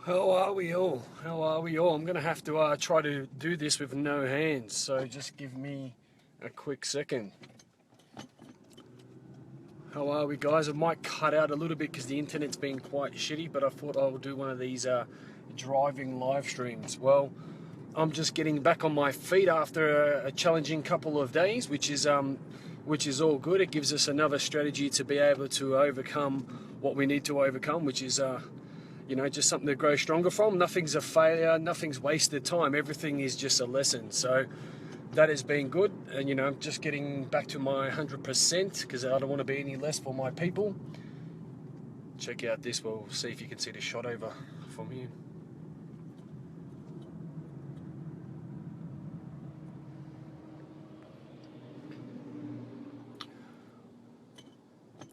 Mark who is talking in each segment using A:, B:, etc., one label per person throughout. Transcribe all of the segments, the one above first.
A: How are we all? How are we all? I'm going to have to try to do this with no hands, so just give me a quick second. How are we, guys? I might cut out a little bit because the internet's been quite shitty, but I thought I would do one of these driving live streams. Well, I'm just getting back on my feet after a challenging couple of days, which is all good. It gives us another strategy to be able to overcome what we need to overcome, which is just something to grow stronger from. Nothing's a failure, nothing's wasted time, everything is just a lesson. So that has been good, and I'm just getting back to my 100% because I don't want to be any less for my people. Check out this, we'll see if you can see the shot over from here.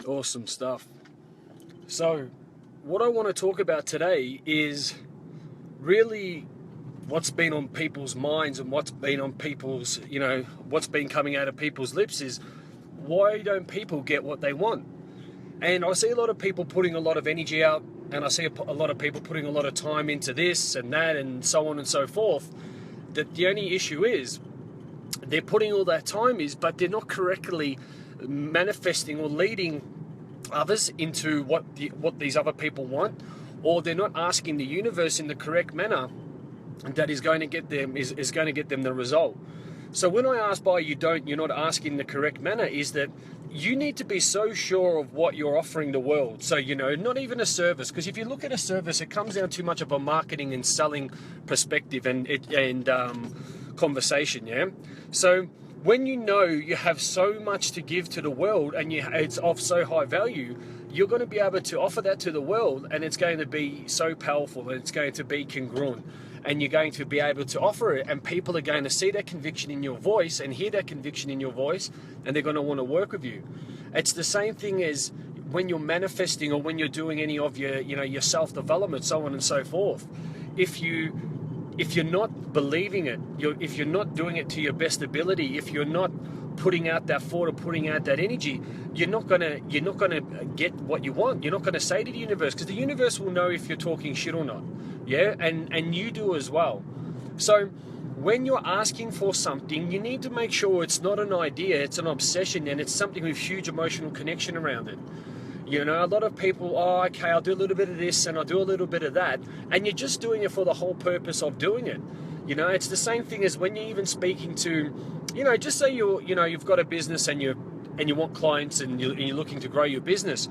A: Awesome stuff. So what I want to talk about today is really what's been on people's minds and what's been on people's, what's been coming out of people's lips is, why don't people get what they want? And I see a lot of people putting a lot of energy out, and I see a lot of people putting a lot of time into this and that and so on and so forth. That the only issue is they're putting all that time but they're not correctly manifesting or leading others into what these other people want, or they're not asking the universe in the correct manner that is going to get them the result. So when I ask by you're not asking the correct manner, is that you need to be so sure of what you're offering the world. So not even a service, because if you look at a service, it comes down too much of a marketing and selling perspective and conversation. Yeah. So when you have so much to give to the world and it's of so high value, you're going to be able to offer that to the world, and it's going to be so powerful, and it's going to be congruent, and you're going to be able to offer it, and people are going to see that conviction in your voice and hear that conviction in your voice, and they're going to want to work with you. It's the same thing as when you're manifesting or when you're doing any of your self-development, so on and so forth. If you're not believing it, if you're not doing it to your best ability, if you're not putting out that thought or putting out that energy, you're not gonna get what you want. You're not gonna say to the universe, because the universe will know if you're talking shit or not. Yeah, and you do as well. So when you're asking for something, you need to make sure it's not an idea, it's an obsession, and it's something with huge emotional connection around it. A lot of people, okay, I'll do a little bit of this and I'll do a little bit of that, and you're just doing it for the whole purpose of doing it. It's the same thing as when you're even speaking to, just say you've got a business and you want clients and you're looking to grow your business.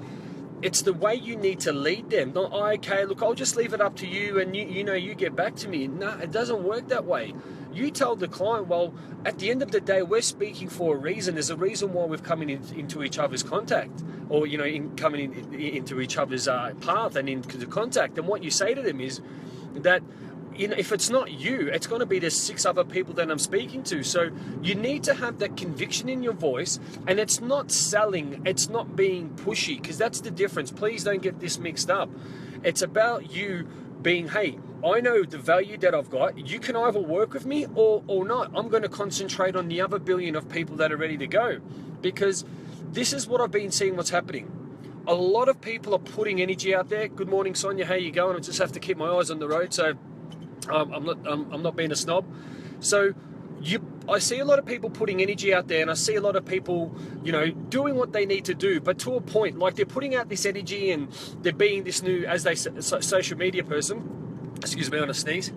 A: It's the way you need to lead them. Not, okay, look, I'll just leave it up to you and you get back to me. No, it doesn't work that way. You tell the client, well, at the end of the day, we're speaking for a reason. There's a reason why we've come into each other's contact, or coming into each other's path and into the contact. And what you say to them is that, if it's not you, it's going to be the 6 other people that I'm speaking to. So you need to have that conviction in your voice, and it's not selling, it's not being pushy, because that's the difference. Please don't get this mixed up. It's about you being, hey, I know the value that I've got. You can either work with me or not. I'm going to concentrate on the other billion of people that are ready to go, because this is what I've been seeing what's happening. A lot of people are putting energy out there. Good morning, Sonia. How you going? I just have to keep my eyes on the road, so I'm not being a snob. So I see a lot of people putting energy out there, and I see a lot of people, doing what they need to do, but to a point, like they're putting out this energy and they're being this new, as they say, social media person. Excuse me on a sneeze.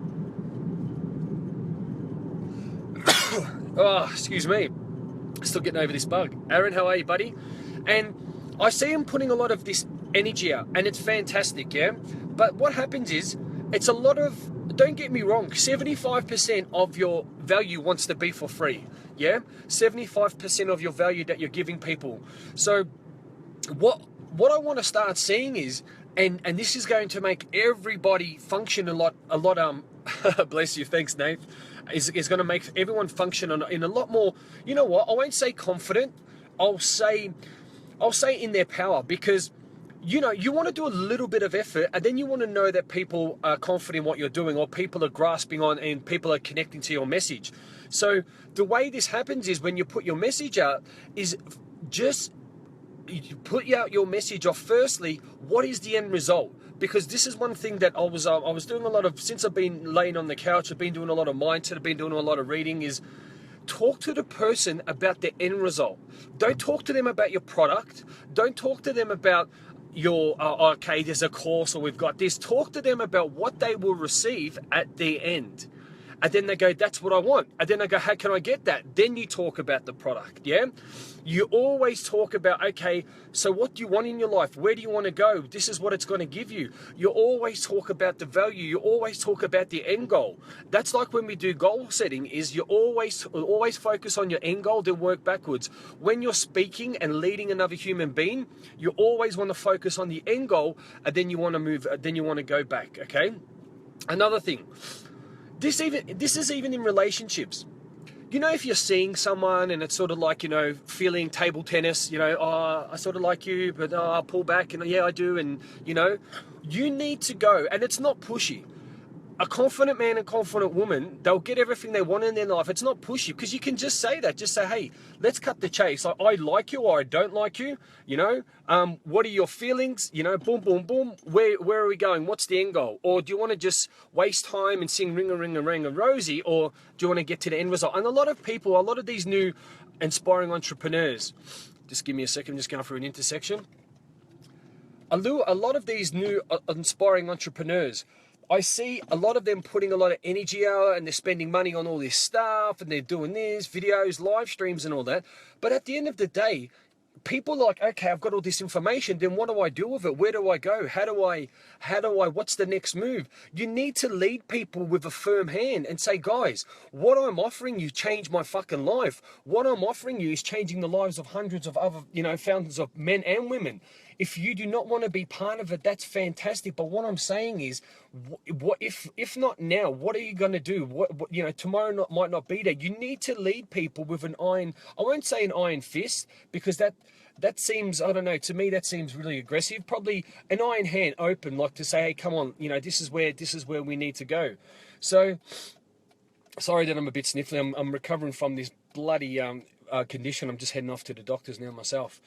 A: Oh, excuse me. Still getting over this bug. Aaron, how are you, buddy? And I see him putting a lot of this energy out, and it's fantastic, yeah? But what happens is, it's a lot of, don't get me wrong, 75% of your value wants to be for free, yeah? 75% of your value that you're giving people. So what I want to start seeing is, and this is going to make everybody function a lot bless you, thanks Nate, is going to make everyone function in a lot more, I won't say confident, I'll say in their power, because you want to do a little bit of effort, and then you want to know that people are confident in what you're doing, or people are grasping on and people are connecting to your message. So the way this happens is, when you put your message out, is just you put out your message of, firstly, what is the end result? Because this is one thing that I was doing a lot of, since I've been laying on the couch, I've been doing a lot of mindset, I've been doing a lot of reading, is talk to the person about the end result. Don't talk to them about your product. Don't talk to them about your, okay, there's a course or we've got this. Talk to them about what they will receive at the end. And then they go, that's what I want. And then I go, how can I get that? Then you talk about the product, yeah? You always talk about, okay, so what do you want in your life? Where do you want to go? This is what it's going to give you. You always talk about the value. You always talk about the end goal. That's like when we do goal setting, is you always focus on your end goal, then work backwards. When you're speaking and leading another human being, you always want to focus on the end goal, and then you want to move, then you want to go back, okay? Another thing. This is even in relationships. You know, if you're seeing someone and it's sort of like, you know, feeling table tennis, you know, oh, I sort of like you, but I'll pull back, and yeah, I do. And, you know, you need to go, and it's not pushy. A confident man and confident woman, they'll get everything they want in their life. It's not pushy, because you can just say that. Just say, hey, let's cut the chase. I like you or I don't like you. You know, what are your feelings? You know, boom, boom, boom. Where are we going? What's the end goal? Or do you want to just waste time and sing ring a ring a ring a rosy? Or do you want to get to the end result? And a lot of people, a lot of these new inspiring entrepreneurs, just give me a second, I'm just going through an intersection. A lot of these new inspiring entrepreneurs, I see a lot of them putting a lot of energy out, and they're spending money on all this stuff, and they're doing this, videos, live streams and all that. But at the end of the day, people are like, okay, I've got all this information, then what do I do with it? Where do I go? How do I, what's the next move? You need to lead people with a firm hand and say, guys, what I'm offering you changed my fucking life. What I'm offering you is changing the lives of hundreds of other, you know, thousands of men and women. If you do not want to be part of it, that's fantastic. But what I'm saying is, what if not now, what are you going to do? What you know, tomorrow might not be there. You need to lead people with an iron, I won't say an iron fist, because that seems, I don't know, to me that seems really aggressive. Probably an iron hand open, like to say, hey, come on, you know, this is where we need to go. So sorry that I'm a bit sniffly. I'm recovering from this bloody condition. I'm just heading off to the doctors now myself.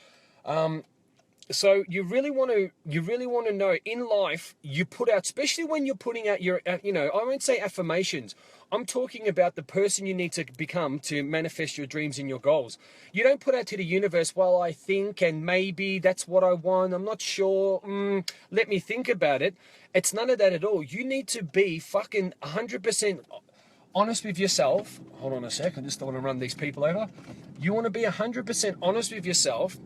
A: So you really want to know in life, you put out, especially when you're putting out your, you know, I won't say affirmations. I'm talking about the person you need to become to manifest your dreams and your goals. You don't put out to the universe, well, I think, and maybe that's what I want. I'm not sure. Let me think about it. It's none of that at all. You need to be fucking 100% honest with yourself. Hold on a sec. I just don't want to run these people over. You want to be 100% honest with yourself.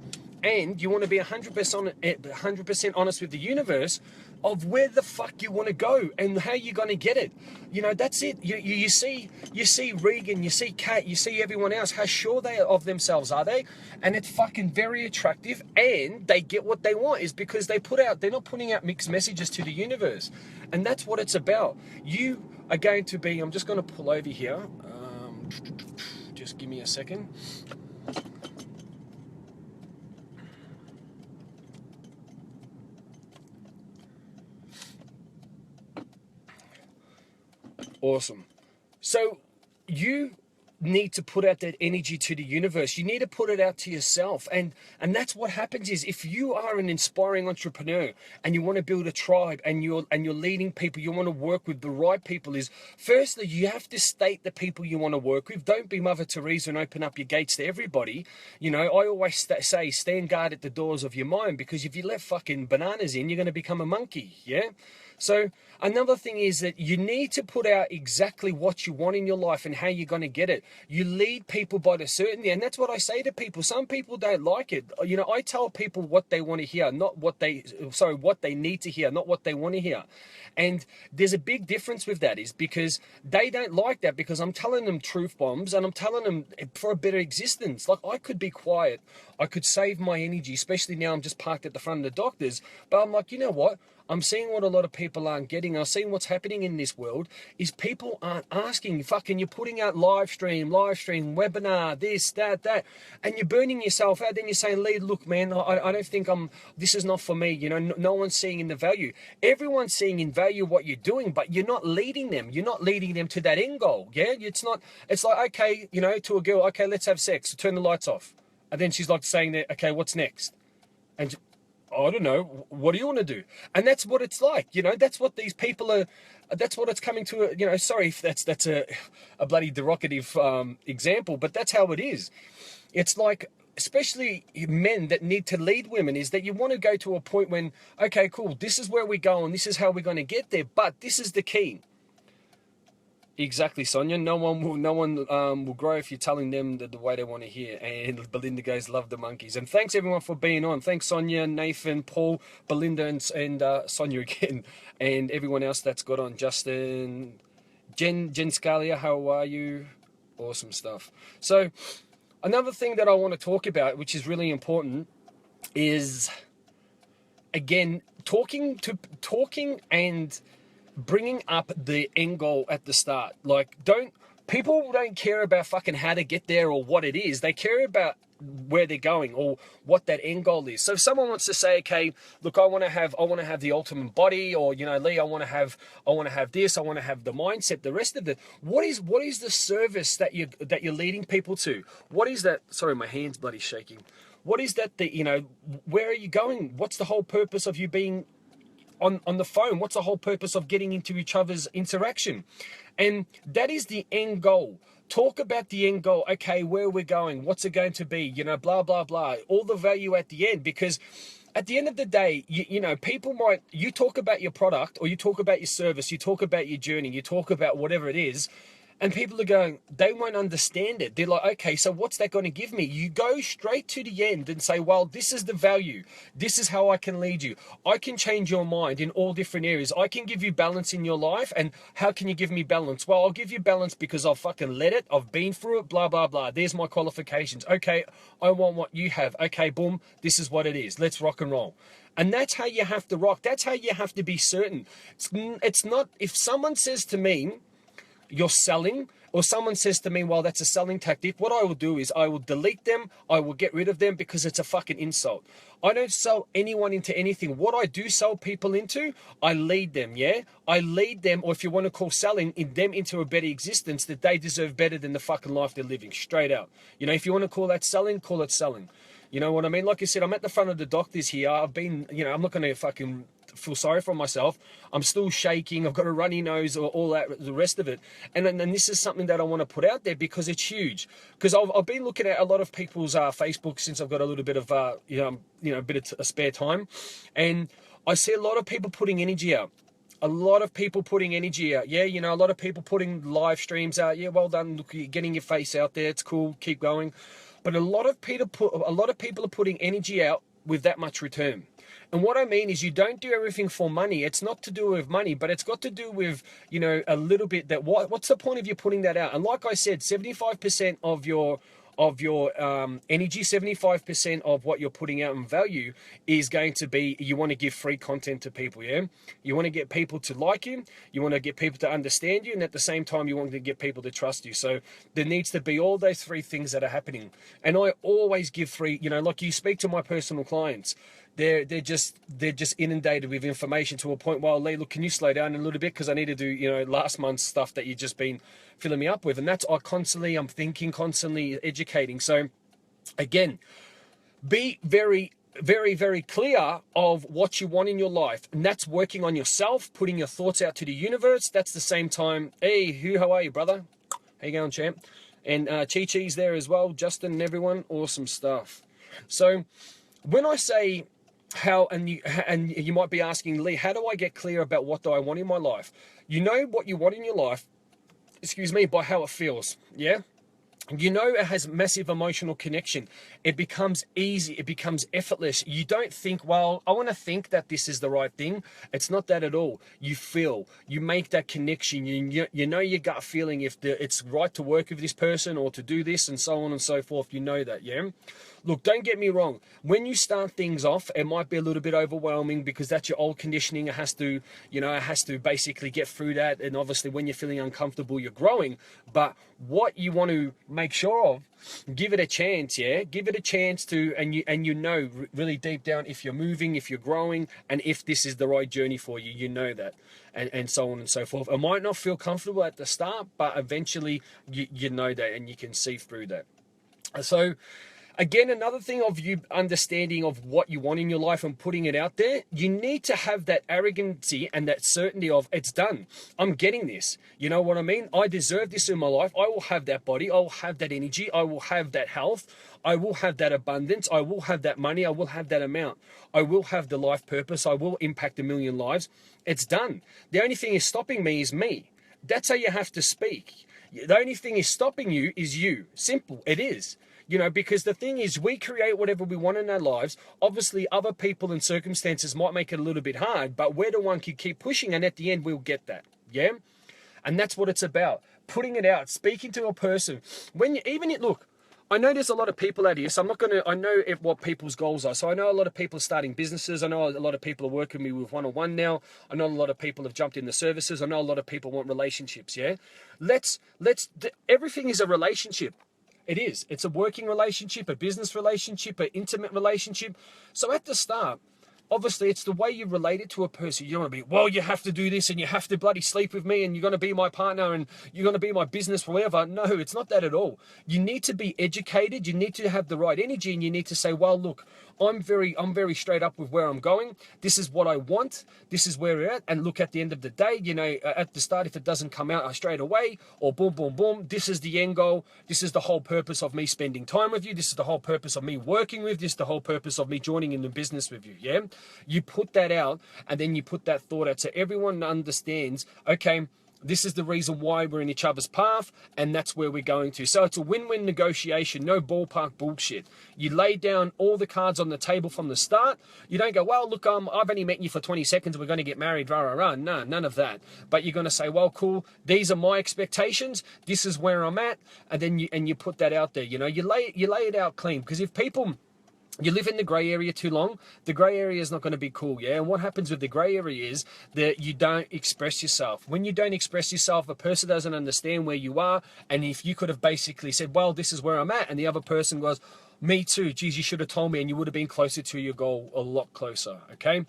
A: And you want to be 100% honest with the universe of where the fuck you want to go and how you're going to get it. You know, that's it. You see Regan, you see Kat, you see everyone else, how sure they are of themselves, are they? And it's fucking very attractive, and they get what they want, is because they're not putting out mixed messages to the universe. And that's what it's about. You are going to be, I'm just going to pull over here. Just give me a second. Awesome. So you need to put out that energy to the universe. You need to put it out to yourself. And that's what happens is, if you are an inspiring entrepreneur and you want to build a tribe and you're leading people, you want to work with the right people, is firstly, you have to state the people you want to work with. Don't be Mother Teresa and open up your gates to everybody. You know, I always say, stand guard at the doors of your mind, because if you let fucking bananas in, you're going to become a monkey. Yeah. So another thing is that you need to put out exactly what you want in your life and how you're going to get it. You lead people by the certainty, and that's what I say to people. Some people don't like it. You know, I tell people what they want to hear, what they need to hear, not what they want to hear. And there's a big difference with that, is because they don't like that, because I'm telling them truth bombs and I'm telling them for a better existence. Like, I could be quiet. I could save my energy, especially now I'm just parked at the front of the doctors. But I'm like, you know what? I'm seeing what a lot of people aren't getting. I'm seeing what's happening in this world is people aren't asking. Fucking, you're putting out live stream, webinar, this, that, and you're burning yourself out. Then you're saying, Lee, look, man, I don't think this is not for me. You know, no one's seeing in the value. Everyone's seeing in value what you're doing, but you're not leading them. You're not leading them to that end goal. Yeah, it's like, okay, you know, to a girl, okay, let's have sex. Turn the lights off. And then she's like saying that, okay, what's next? and I don't know, what do you want to do? And that's what it's like, you know, that's what these people are, that's what it's coming to, you know, sorry if that's a bloody derogative example, but that's how it is. It's like, especially men that need to lead women, is that you want to go to a point when, okay, cool, this is where we go and this is how we're going to get there, but this is the key. Exactly, Sonia. No one will grow if you're telling them the way they want to hear. And Belinda goes, love the monkeys. And thanks everyone for being on. Thanks Sonia, Nathan, Paul, Belinda, and Sonia again, and everyone else that's got on. Justin, Jen Scalia, how are you? Awesome stuff. So another thing that I want to talk about, which is really important, is again talking and bringing up the end goal at the start. Like, people don't care about fucking how to get there or what it is. They care about where they're going or what that end goal is. So if someone wants to say, okay, look, I want to have the ultimate body, or, you know, Lee, I want to have this, I want to have the mindset, the rest of it. What is the service that you're leading people to? What is that? Sorry, my hand's bloody shaking. What is that, you know, where are you going? What's the whole purpose of you being on the phone? What's the whole purpose of getting into each other's interaction? And that is the end goal. Talk about the end goal. Okay, where we're going, what's it going to be, you know, blah, blah, blah, all the value at the end. Because at the end of the day, you know, you talk about your product, or you talk about your service, you talk about your journey, you talk about whatever it is, and people are going, they won't understand it. They're like, okay, so what's that going to give me? You go straight to the end and say, well, this is the value. This is how I can lead you. I can change your mind in all different areas. I can give you balance in your life. And how can you give me balance? Well, I'll give you balance because I've fucking led it. I've been through it, blah, blah, blah. There's my qualifications. Okay, I want what you have. Okay, boom, this is what it is. Let's rock and roll. And that's how you have to rock. That's how you have to be certain. It's not, if someone says to me, you're selling, or someone says to me, well, that's a selling tactic, what I will do is I will delete them, I will get rid of them, because it's a fucking insult. I don't sell anyone into anything. What I do sell people into, I lead them, yeah? I lead them, or if you want to call selling, in them into a better existence that they deserve better than the fucking life they're living, straight out. You know, if you want to call that selling, call it selling. You know what I mean? Like I said, I'm at the front of the doctors here. I've been, you know, I'm not going to fucking feel sorry for myself. I'm still shaking. I've got a runny nose, or all that, the rest of it. And this is something that I want to put out there because it's huge. Because I've been looking at a lot of people's Facebook since I've got a little bit of, a bit of spare time. And I see a lot of people putting energy out. A lot of people putting energy out. Yeah, you know, a lot of people putting live streams out. Yeah, well done. Look, you're getting your face out there. It's cool. Keep going. But a lot of people are putting energy out with that much return. And what I mean is, you don't do everything for money. It's not to do with money, but it's got to do with, you know, a little bit that what's the point of you putting that out? And like I said, 75% of your energy, 75% of what you're putting out in value is going to be, you want to give free content to people, yeah? You want to get people to like you, you want to get people to understand you, and at the same time, you want to get people to trust you. So there needs to be all those three things that are happening. And I always give free, you know, like you speak to my personal clients, they're just inundated with information to a point, well, Lee, look, can you slow down a little bit? Because I need to do, you know, last month's stuff that you've just been filling me up with. And that's, I'm thinking, constantly educating. So again, be very, very, very clear of what you want in your life. And that's working on yourself, putting your thoughts out to the universe. That's the same time, hey, how are you, brother? How you going, champ? And Chi-Chi's there as well, Justin and everyone. Awesome stuff. So when I say how, and you might be asking, Lee, how do I get clear about what do I want in my life? You know what you want in your life, by how it feels, yeah? You know, it has massive emotional connection. It becomes easy. It becomes effortless. You don't think, well, I want to think that this is the right thing. It's not that at all. You feel, you make that connection. You know your gut feeling if it's right to work with this person or to do this and so on and so forth. You know that, yeah? Look, don't get me wrong. When you start things off, it might be a little bit overwhelming because that's your old conditioning. It has to, basically get through that. And obviously when you're feeling uncomfortable, you're growing. But what you want to make sure of, give it a chance, yeah? Give it a chance to, and you know really deep down if you're moving, if you're growing, and if this is the right journey for you, you know that, and so on and so forth. It might not feel comfortable at the start, but eventually you know that and you can see through that. So Again, another thing of you understanding of what you want in your life and putting it out there, you need to have that arrogancy and that certainty of it's done. I'm getting this. You know what I mean? I deserve this in my life. I will have that body. I will have that energy. I will have that health. I will have that abundance. I will have that money. I will have that amount. I will have the life purpose. I will impact 1 million lives. It's done. The only thing is stopping me is me. That's how you have to speak. The only thing is stopping you is you. Simple. It is. You know, because the thing is, we create whatever we want in our lives. Obviously, other people and circumstances might make it a little bit hard, but we're the one who keep pushing, and at the end, we'll get that. Yeah? And that's what it's about. Putting it out, speaking to a person. When you, even it, look, I know there's a lot of people out here, so I'm not going to, I know what people's goals are. So I know a lot of people are starting businesses. I know a lot of people are working with me with one-on-one now. I know a lot of people have jumped in the services. I know a lot of people want relationships, yeah? Everything is a relationship. It is. It's a working relationship, a business relationship, an intimate relationship. So at the start, obviously, it's the way you relate it to a person. You don't want to be, well, you have to do this and you have to bloody sleep with me and you're going to be my partner and you're going to be my business forever. No, it's not that at all. You need to be educated. You need to have the right energy and you need to say, well, look, I'm very straight up with where I'm going. This is what I want. This is where we're at. And look, at the end of the day, you know, at the start, if it doesn't come out straight away or boom, boom, boom, this is the end goal. This is the whole purpose of me spending time with you. This is the whole purpose of me working with. This is the whole purpose of me joining in the business with you. Yeah. You put that out and then you put that thought out so everyone understands, okay, this is the reason why we're in each other's path and that's where we're going to. So it's a win-win negotiation, no ballpark bullshit. You lay down all the cards on the table from the start. You don't go, well, look, I've only met you for 20 seconds. We're going to get married, rah, rah, rah. No, none of that. But you're going to say, well, cool. These are my expectations. This is where I'm at. And then you put that out there. You know, you lay it out clean because if people... You live in the grey area too long, the grey area is not going to be cool, yeah? And what happens with the grey area is that you don't express yourself. When you don't express yourself, a person doesn't understand where you are. And if you could have basically said, well, this is where I'm at, and the other person goes, me too, geez, you should have told me, and you would have been closer to your goal, a lot closer, okay?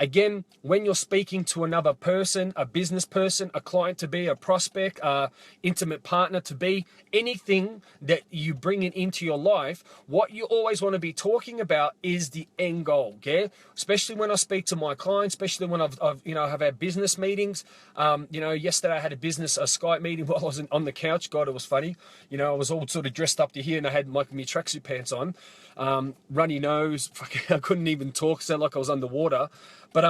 A: Again, when you're speaking to another person, a business person, a client to be, a prospect, a intimate partner to be, anything that you bring into your life, what you always want to be talking about is the end goal, okay? Especially when I speak to my clients, especially when I've have had business meetings. Yesterday I had a Skype meeting while I was on the couch. God, it was funny. You know, I was all sort of dressed up to here and I had my tracksuit pants on, runny nose, fucking, I couldn't even talk, sounded like I was underwater. But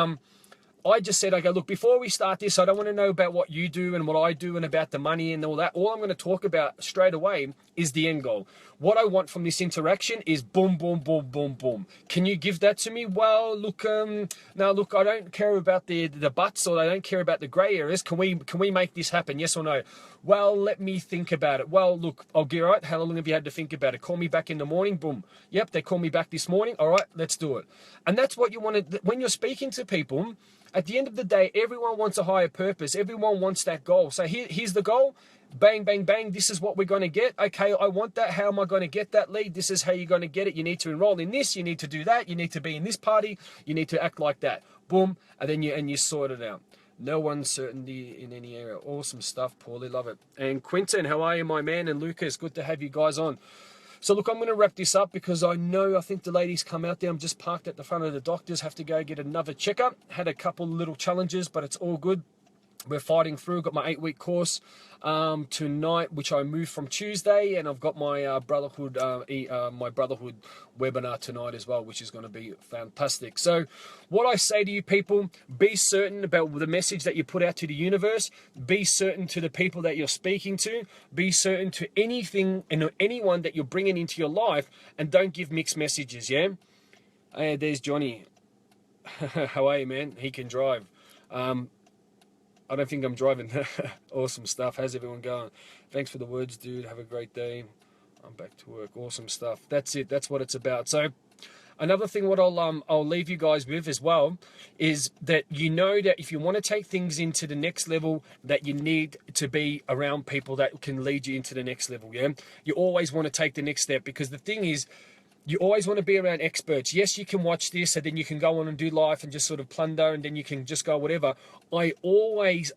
A: I just said, okay, look, before we start this, I don't want to know about what you do and what I do and about the money and all that. All I'm going to talk about straight away is the end goal. What I want from this interaction is boom, boom, boom, boom, boom. Can you give that to me? Well, look, no, look, I don't care about the buts or I don't care about the grey areas. Can we make this happen? Yes or no? Well, let me think about it. Well, look, I'll get right. How long have you had to think about it? Call me back in the morning. Boom. Yep, they call me back this morning. All right, let's do it. And that's what you want to, when you're speaking to people, at the end of the day, everyone wants a higher purpose. Everyone wants that goal. So here's the goal. Bang, bang, bang. This is what we're going to get. Okay, I want that. How am I going to get that lead? This is how you're going to get it. You need to enroll in this. You need to do that. You need to be in this party. You need to act like that. Boom. And then you sort it out. No uncertainty in any area. Awesome stuff, Paulie. Love it. And Quinton, how are you, my man? And Lucas, good to have you guys on. So look, I'm going to wrap this up because I think the ladies come out there. I'm just parked at the front of the doctors, have to go get another checkup. Had a couple little challenges, but it's all good. We're fighting through. Got my 8-week course tonight, which I moved from Tuesday, and I've got my brotherhood webinar tonight as well, which is going to be fantastic. So what I say to you people, be certain about the message that you put out to the universe. Be certain to the people that you're speaking to. Be certain to anything and anyone that you're bringing into your life, and don't give mixed messages, yeah? Hey, there's Johnny. How are you, man? He can drive. I don't think I'm driving. Awesome stuff. How's everyone going? Thanks for the words, dude. Have a great day. I'm back to work. Awesome stuff. That's it. That's what it's about. So another thing what I'll leave you guys with as well is that you know that if you want to take things into the next level, that you need to be around people that can lead you into the next level, yeah? You always want to take the next step because the thing is, You always want to be around experts. Yes, you can watch this and then you can go on and do life and just sort of plunder and then you can just go whatever. I always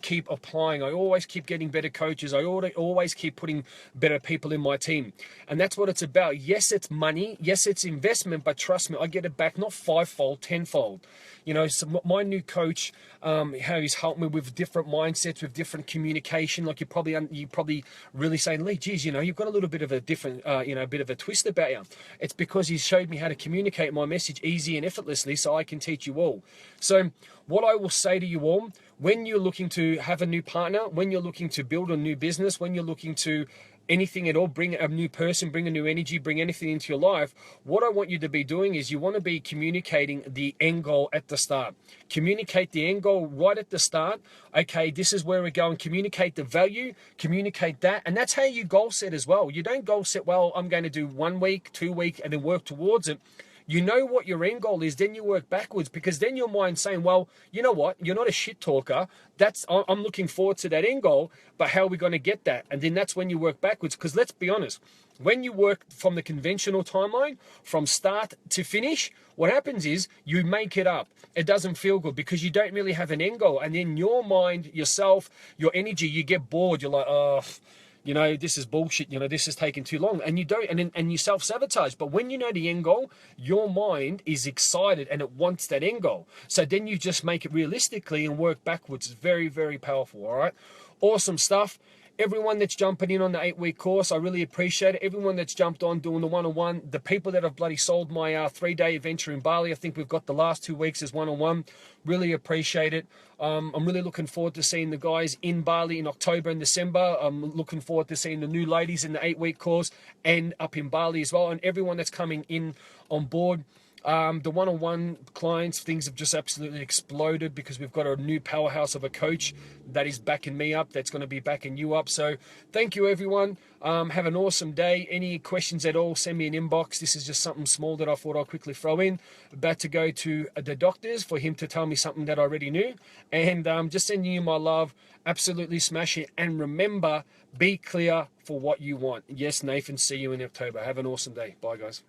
A: keep applying. I always keep getting better coaches. I always keep putting better people in my team. And that's what it's about. Yes, it's money. Yes, it's investment, but trust me, I get it back not fivefold, tenfold. You know, so my new coach, how he's helped me with different mindsets, with different communication. Like you probably really saying, Lee, geez, you know, you've got a little bit of a different, you know, a bit of a twist about you. It's because he's showed me how to communicate my message easy and effortlessly, so I can teach you all. So what I will say to you all, when you're looking to have a new partner, when you're looking to build a new business, when you're looking to anything at all, bring a new person, bring a new energy, bring anything into your life, what I want you to be doing is you want to be communicating the end goal at the start. Communicate the end goal right at the start. Okay, this is where we're going. Communicate the value, communicate that. And that's how you goal set as well. You don't goal set, well, I'm going to do 1 week, 2 weeks, and then work towards it. You know what your end goal is, then you work backwards, because then your mind's saying, well, you know what, you're not a shit talker. I'm looking forward to that end goal, but how are we going to get that? And then that's when you work backwards, because let's be honest, when you work from the conventional timeline, from start to finish, what happens is you make it up. It doesn't feel good because you don't really have an end goal. And then your mind, yourself, your energy, you get bored. You're like, oh, you know, this is bullshit, you know, this is taking too long. And you don't, and you self-sabotage. But when you know the end goal, your mind is excited and it wants that end goal. So then you just make it realistically and work backwards. It's very, very powerful, all right? Awesome stuff. Everyone that's jumping in on the 8-week course, I really appreciate it. Everyone that's jumped on doing the one-on-one, the people that have bloody sold my 3-day adventure in Bali. I think we've got the last 2 weeks as one-on-one. Really appreciate it. I'm really looking forward to seeing the guys in Bali in October and December. I'm looking forward to seeing the new ladies in the 8-week course and up in Bali as well. And everyone that's coming in on board. The one-on-one clients, things have just absolutely exploded because we've got a new powerhouse of a coach that is backing me up, that's going to be backing you up. So thank you, everyone. Have an awesome day. Any questions at all, send me an inbox. This is just something small that I thought I'll quickly throw in. About to go to the doctors for him to tell me something that I already knew. And just sending you my love. Absolutely smash it. And remember, be clear for what you want. Yes, Nathan, see you in October. Have an awesome day. Bye, guys.